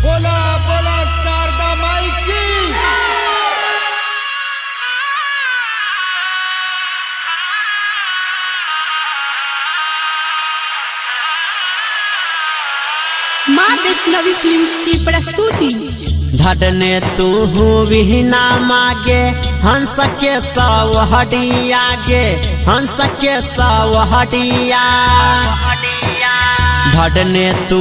बोला बोला शारदा माई की। माँ वैष्णवी फिल्म्स की प्रस्तुति। धड़ने तू विहीना मागे हंस के सवहडिया गे हंस के सवहडिया। धड़ने तू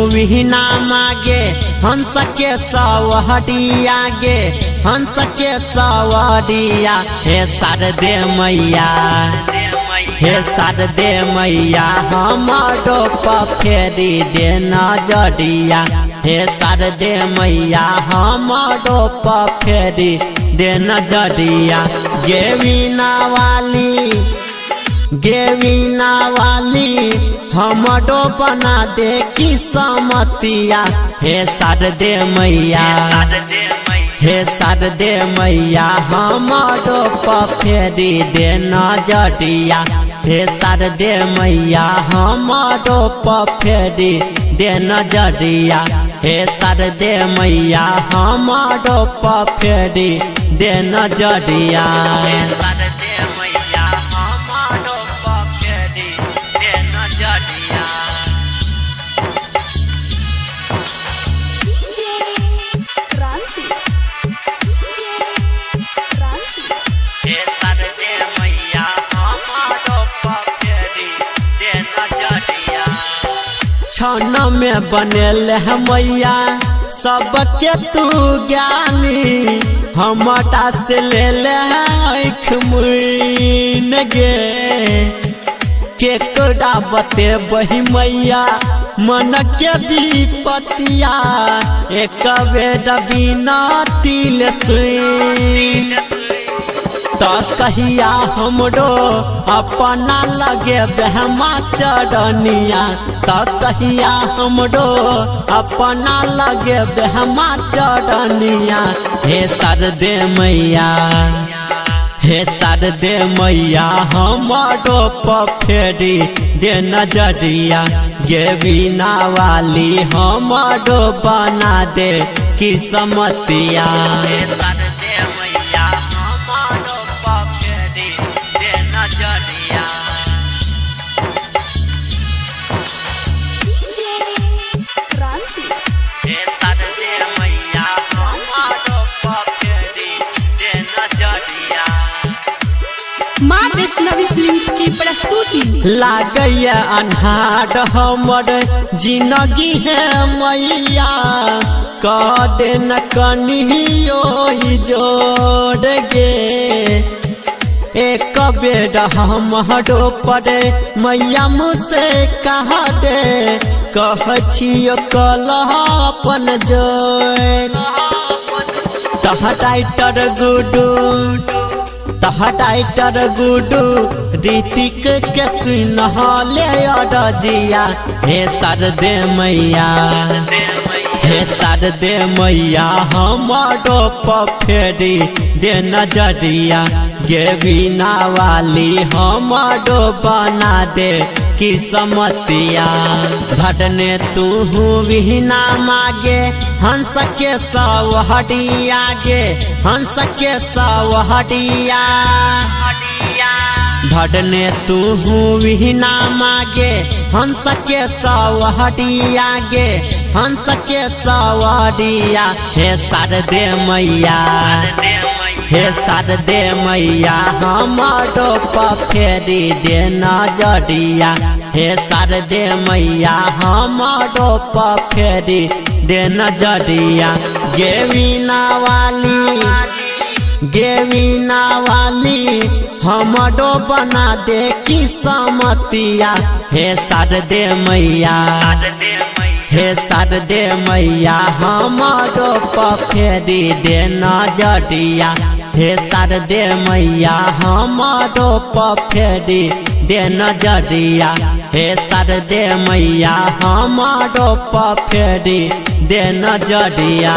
विहीना मागे हंस के सवहडिया गे हंस के सवहडिया। हे शारदे मैया हे शारदे मैया हमारो फेरी दे नजरिया। हे शारदे मैया हमारो फेरी दे नजरिया। गे वीणा वाली हमारो बना दे किस्मतिया। हे शारदे मैया हे शारदे मैया हमारो फेरी दे नजरिया। हे शारदे मैया हमारो फेरी दे नजरिया। हे शारदे मैया हमारो फेरी दे नजरिया। हे शारदे मैया हमारो फेरी दे नजरिया। छन में बनेल है मैया सबके तू ज्ञानी। हमटा से ले ले मुइन गे केकड़ा बते बही मैया मन के विपतिया। एक बेर बिना तिल सुन तो कहिया हमरो अपना लगे बहमा चरनिया। तो कहिया हमरो अपना लगे बहमा चरनिया। हे शारदे मैया हे शारदे मैया हमारो फेरी दे नजरिया। गे वीणा वाली हमारो बना दे किस्मतिया। हे शारदे मैया हमारो फेरी दे नजरिया। हे शारदे मैया हमारो फेरी दे नजरिया। माँ वैष्णवी फिल्म्स की प्रस्तुति। लागैया अन्हार हमर जिंदगी है मैया कह दे न कनियो जोड़ गे। एक बेर हमरो पड़े मैया मुझसे कहा दे कह छियो कलह अपन जोड़। तह टाइटर गुडू ऋतिक के सुनहले अरजिया। हे शारदे मैया हे शारदे मैया हमारो फेरी दे नजरिया। गे वीणा वाली हमारो बना दे किस्मतिया। धड़ने तू विहीना मागे हंस के सवहडिया गे हंस के सवहडिया। धड़ने तू विहीना मागे हंस के सवहडिया गे हंस के सवहडिया। हे शारदे मैया हे शारदे मैया हमारो फेरी दे नजरिया। हे शारदे मैया हमारो फेरी दे नजरिया। गे वीणा वाली हमारो बना दे किस्मतिया। हे शारदे मैया हे शारदे मैया हमारो फेरी दे नजरिया। हे शारदे मैया हमारो फेरी दे नजरिया। हे शारदे मैया हमारो फेरी दे नजरिया।